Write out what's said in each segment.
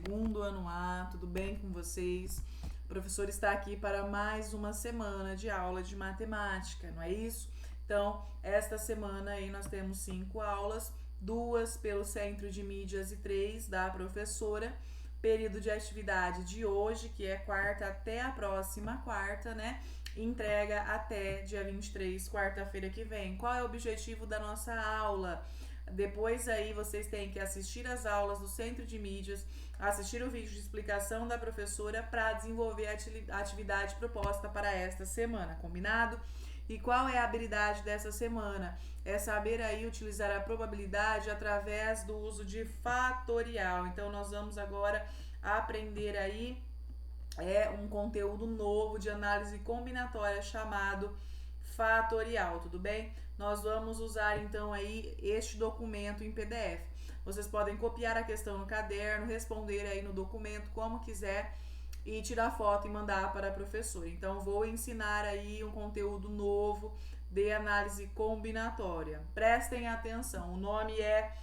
segundo ano A, tudo bem com vocês? O professor está aqui para mais uma semana de aula de matemática, não é isso? Então, esta semana aí nós temos 5 aulas, 2 pelo Centro de Mídias e 3 da professora. Período de atividade de hoje, que é quarta até a próxima quarta, né? Entrega até dia 23, quarta-feira que vem. Qual é o objetivo da nossa aula? Depois aí vocês têm que assistir as aulas do Centro de Mídias, assistir o vídeo de explicação da professora para desenvolver a atividade proposta para esta semana, combinado? E qual é a habilidade dessa semana? É saber aí utilizar a probabilidade através do uso de fatorial. Então nós vamos agora aprender aí um conteúdo novo de análise combinatória chamado fatorial, tudo bem? Nós vamos usar então aí este documento em PDF. Vocês podem copiar a questão no caderno, responder aí no documento como quiser e tirar foto e mandar para a professora. Então vou ensinar aí um conteúdo novo de análise combinatória. Prestem atenção, o nome é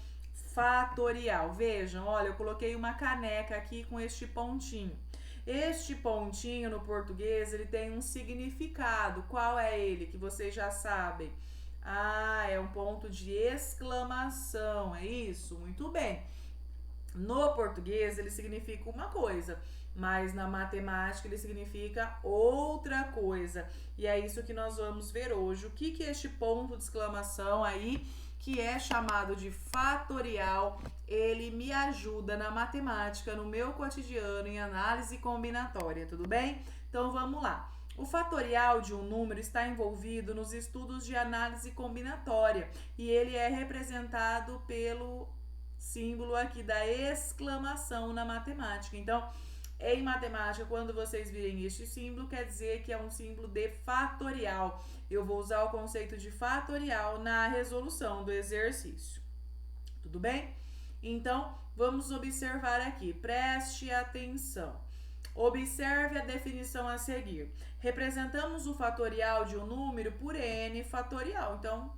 fatorial. Vejam, olha, eu coloquei uma caneca aqui com este pontinho. Este pontinho no português, ele tem um significado. Qual é ele? Que vocês já sabem. Ah, é um ponto de exclamação, é isso? Muito bem. No português, ele significa uma coisa, mas na matemática ele significa outra coisa. E é isso que nós vamos ver hoje. O que é este ponto de exclamação aí, que é chamado de fatorial, ele me ajuda na matemática, no meu cotidiano, em análise combinatória, tudo bem? Então vamos lá. O fatorial de um número está envolvido nos estudos de análise combinatória e ele é representado pelo símbolo aqui da exclamação na matemática. Então, em matemática, quando vocês virem este símbolo, quer dizer que é um símbolo de fatorial. Eu vou usar o conceito de fatorial na resolução do exercício. Tudo bem? Então, vamos observar aqui. Preste atenção. Observe a definição a seguir. Representamos o fatorial de um número por n fatorial. Então,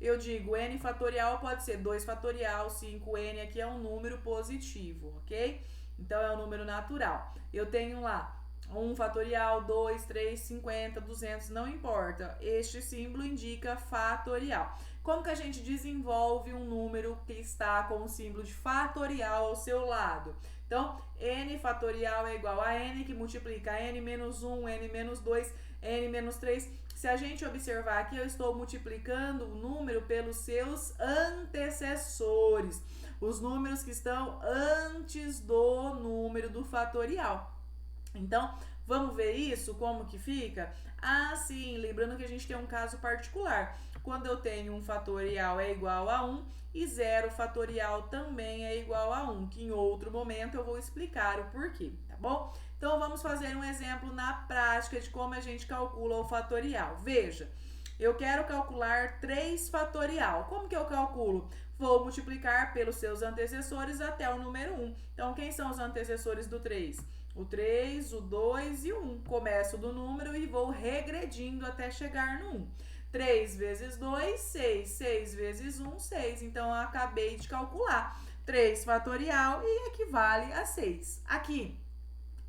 eu digo n fatorial pode ser 2 fatorial, 5n aqui é um número positivo, ok? Então, é um número natural. Eu tenho lá 1 fatorial, 2, 3, 50, 200, não importa. Este símbolo indica fatorial. Como que a gente desenvolve um número que está com o símbolo de fatorial ao seu lado? Então, n fatorial é igual a n que multiplica n menos 1, n menos 2, n menos 3. Se a gente observar aqui, eu estou multiplicando o número pelos seus antecessores. Os números que estão antes do número do fatorial. Então, vamos ver isso, como que fica? Ah, sim, lembrando que a gente tem um caso particular. Quando eu tenho um fatorial é igual a 1 e 0 fatorial também é igual a 1, que em outro momento eu vou explicar o porquê, tá bom? Então, vamos fazer um exemplo na prática de como a gente calcula o fatorial. Veja, eu quero calcular 3 fatorial. Como que eu calculo? Vou multiplicar pelos seus antecessores até o número 1. Então, quem são os antecessores do 3? O 3, o 2 e o 1. Começo do número e vou regredindo até chegar no 1. 3 vezes 2, 6. 6 vezes 1, 6. Então, eu acabei de calcular. 3 fatorial e equivale a 6. Aqui,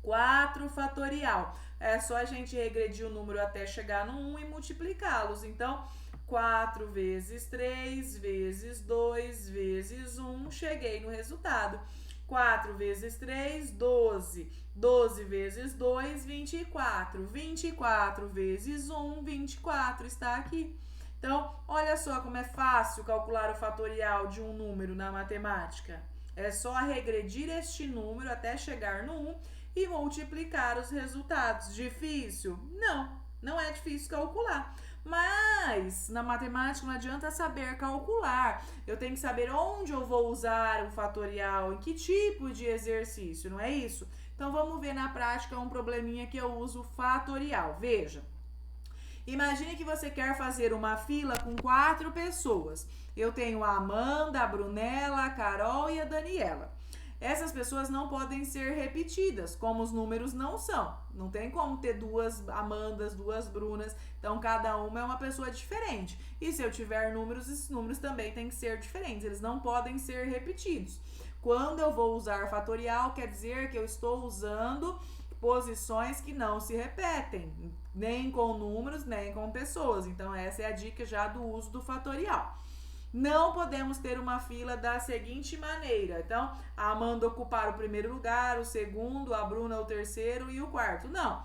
4 fatorial. É só a gente regredir o número até chegar no 1 e multiplicá-los. Então, 4 vezes 3 vezes 2 vezes 1, cheguei no resultado. 4 vezes 3, 12. 12 vezes 2, 24. 24 vezes 1, 24. Está aqui. Então, olha só como é fácil calcular o fatorial de um número na matemática. É só regredir este número até chegar no 1 e multiplicar os resultados. Difícil? Não, não é difícil calcular. Mas na matemática não adianta saber calcular. Eu tenho que saber onde eu vou usar o fatorial, em que tipo de exercício, não é isso? Então vamos ver na prática um probleminha que eu uso fatorial. Veja. Imagine que você quer fazer uma fila com 4 pessoas. Eu tenho a Amanda, a Brunella, a Carol e a Daniela. Essas pessoas não podem ser repetidas, como os números não são. Não tem como ter 2 Amandas, 2 Brunas. Então, cada uma é uma pessoa diferente. E se eu tiver números, esses números também têm que ser diferentes. Eles não podem ser repetidos. Quando eu vou usar fatorial, quer dizer que eu estou usando posições que não se repetem, nem com números, nem com pessoas. Então, essa é a dica já do uso do fatorial. Não podemos ter uma fila da seguinte maneira. Então, a Amanda ocupar o primeiro lugar, o segundo, a Bruna o terceiro e o quarto. Não.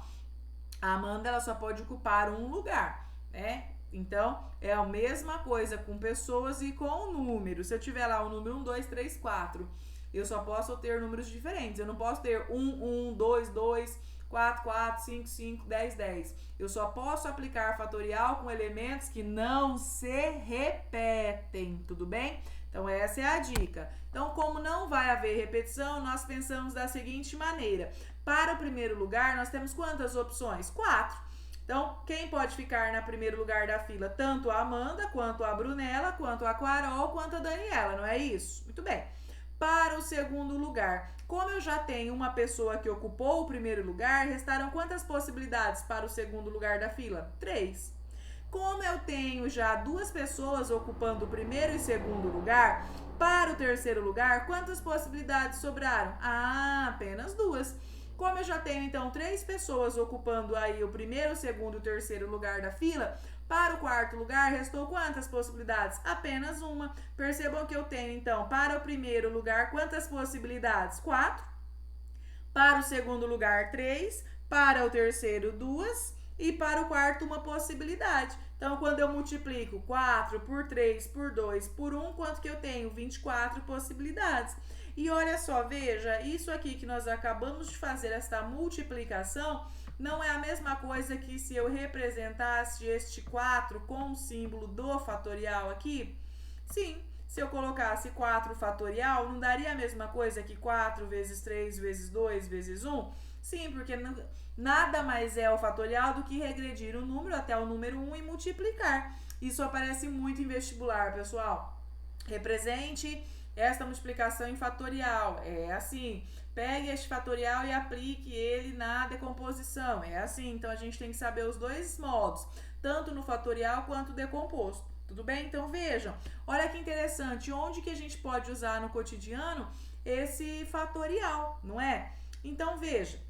A Amanda ela só pode ocupar um lugar, né? Então, é a mesma coisa com pessoas e com números. Se eu tiver lá o número 1, 2, 3, 4, eu só posso ter números diferentes. Eu não posso ter 1, 1, 2, 2, 4, 4, 5, 5, 10, 10. Eu só posso aplicar fatorial com elementos que não se repetem, tudo bem? Então, essa é a dica. Então, como não vai haver repetição, nós pensamos da seguinte maneira. Para o primeiro lugar, nós temos quantas opções? 4. Então, quem pode ficar no primeiro lugar da fila? Tanto a Amanda, quanto a Brunella, quanto a Carol, quanto a Daniela, não é isso? Muito bem. Para o segundo lugar, como eu já tenho uma pessoa que ocupou o primeiro lugar, restaram quantas possibilidades para o segundo lugar da fila? 3. Como eu tenho já 2 pessoas ocupando o primeiro e segundo lugar, para o terceiro lugar, quantas possibilidades sobraram? Apenas 2. Como eu já tenho, então, 3 pessoas ocupando aí o primeiro, o segundo e o terceiro lugar da fila, para o quarto lugar, restou quantas possibilidades? Apenas uma. Percebam que eu tenho, então, para o primeiro lugar, quantas possibilidades? 4. Para o segundo lugar, 3. Para o terceiro, 2. E para o quarto, uma possibilidade. Então, quando eu multiplico 4 por 3, por 2, por 1, quanto que eu tenho? 24 possibilidades. E olha só, veja, isso aqui que nós acabamos de fazer, esta multiplicação, não é a mesma coisa que se eu representasse este 4 com o símbolo do fatorial aqui? Sim, se eu colocasse 4 fatorial, não daria a mesma coisa que 4 vezes 3 vezes 2 vezes 1? Sim, porque nada mais é o fatorial do que regredir o número até o número 1 e multiplicar. Isso aparece muito em vestibular, pessoal. Represente esta multiplicação em fatorial. É assim. Pegue este fatorial e aplique ele na decomposição. É assim. Então, a gente tem que saber os dois modos, tanto no fatorial quanto decomposto. Tudo bem? Então, vejam. Olha que interessante. Onde que a gente pode usar no cotidiano esse fatorial, não é? Então, veja.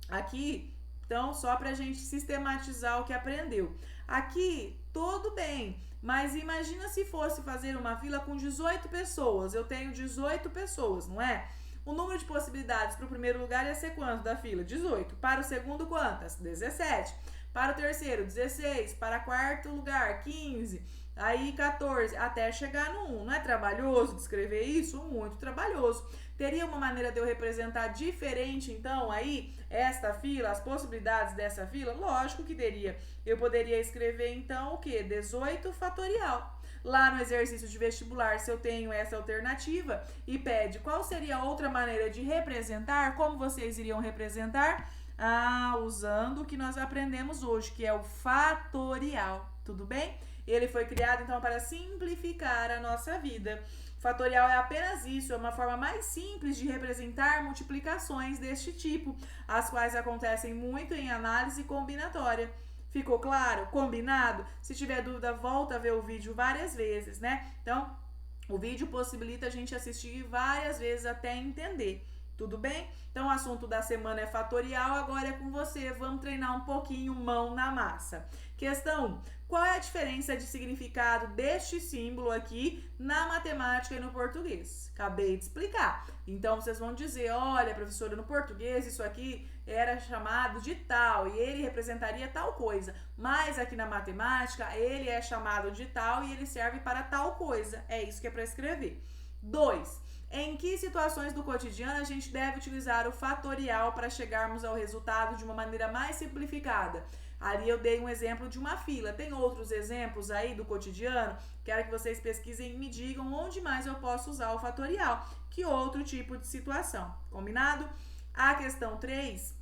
Aqui, então, só para a gente sistematizar o que aprendeu. Aqui, tudo bem, mas imagina se fosse fazer uma fila com 18 pessoas. Eu tenho 18 pessoas, não é? O número de possibilidades para o primeiro lugar ia ser quanto da fila? 18. Para o segundo, quantas? 17. Para o terceiro, 16. Para o quarto lugar, 15. Aí, 14. Até chegar no 1. Não é trabalhoso de escrever isso? Muito trabalhoso. Teria uma maneira de eu representar diferente, então, aí, esta fila, as possibilidades dessa fila? Lógico que teria. Eu poderia escrever, então, o quê? 18 fatorial. Lá no exercício de vestibular, se eu tenho essa alternativa e pede qual seria outra maneira de representar, como vocês iriam representar? Usando o que nós aprendemos hoje, que é o fatorial. Tudo bem? Ele foi criado, então, para simplificar a nossa vida. Fatorial é apenas isso, é uma forma mais simples de representar multiplicações deste tipo, as quais acontecem muito em análise combinatória. Ficou claro? Combinado? Se tiver dúvida, volta a ver o vídeo várias vezes, né? Então, o vídeo possibilita a gente assistir várias vezes até entender. Tudo bem? Então, o assunto da semana é fatorial, agora é com você. Vamos treinar um pouquinho mão na massa. Questão 1. Qual é a diferença de significado deste símbolo aqui na matemática e no português? Acabei de explicar. Então, vocês vão dizer, olha, professora, no português isso aqui era chamado de tal e ele representaria tal coisa. Mas aqui na matemática, ele é chamado de tal e ele serve para tal coisa. É isso que é para escrever. 2. Em que situações do cotidiano a gente deve utilizar o fatorial para chegarmos ao resultado de uma maneira mais simplificada? Ali eu dei um exemplo de uma fila. Tem outros exemplos aí do cotidiano? Quero que vocês pesquisem e me digam onde mais eu posso usar o fatorial. Que outro tipo de situação? Combinado? A questão 3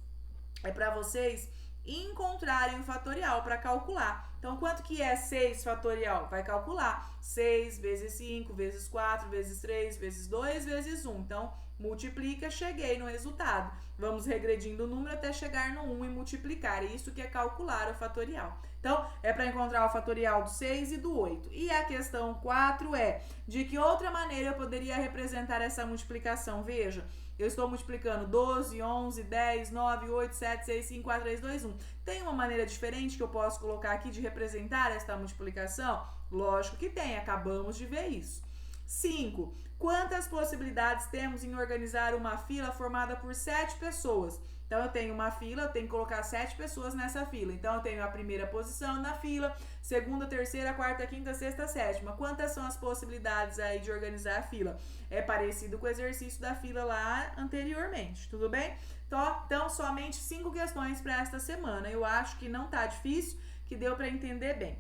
é para vocês encontrarem o fatorial para calcular. Então, quanto que é 6 fatorial? Vai calcular 6 vezes 5, vezes 4, vezes 3, vezes 2, vezes 1. Então, multiplica, cheguei no resultado. Vamos regredindo o número até chegar no 1 e multiplicar. Isso que é calcular o fatorial. Então, é para encontrar o fatorial do 6 e do 8. E a questão 4 é, de que outra maneira eu poderia representar essa multiplicação? Veja, eu estou multiplicando 12, 11, 10, 9, 8, 7, 6, 5, 4, 3, 2, 1. Tem uma maneira diferente que eu posso colocar aqui de representar esta multiplicação? Lógico que tem, acabamos de ver isso. 5. Quantas possibilidades temos em organizar uma fila formada por 7 pessoas? Então, eu tenho uma fila, eu tenho que colocar 7 pessoas nessa fila. Então, eu tenho a primeira posição na fila, segunda, terceira, quarta, quinta, sexta, sétima. Quantas são as possibilidades aí de organizar a fila? É parecido com o exercício da fila lá anteriormente, tudo bem? Então, somente 5 questões para esta semana. Eu acho que não tá difícil, que deu para entender bem.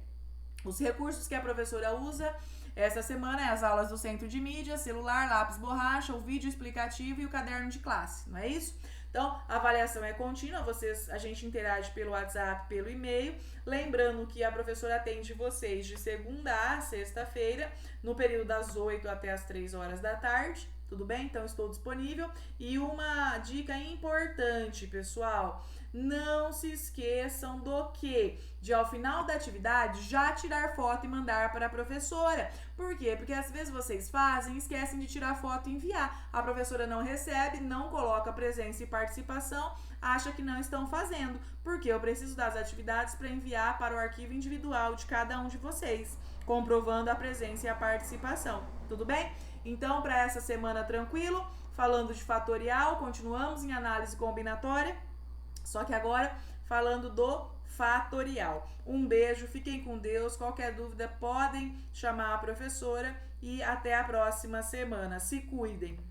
Os recursos que a professora usa essa semana é as aulas do centro de mídia, celular, lápis, borracha, o vídeo explicativo e o caderno de classe, não é isso? Então, a avaliação é contínua, a gente interage pelo WhatsApp, pelo e-mail. Lembrando que a professora atende vocês de segunda a sexta-feira, no período das 8 até as 3 horas da tarde, tudo bem? Então, estou disponível. E uma dica importante, pessoal, não se esqueçam do que? De ao final da atividade já tirar foto e mandar para a professora. Por quê? Porque às vezes vocês fazem, esquecem de tirar foto e enviar. A professora não recebe, não coloca presença e participação, acha que não estão fazendo. Porque eu preciso das atividades para enviar para o arquivo individual de cada um de vocês, comprovando a presença e a participação. Tudo bem? Então, para essa semana tranquilo, falando de fatorial, continuamos em análise combinatória. Só que agora falando do fatorial. Um beijo, fiquem com Deus. Qualquer dúvida podem chamar a professora e até a próxima semana. Se cuidem!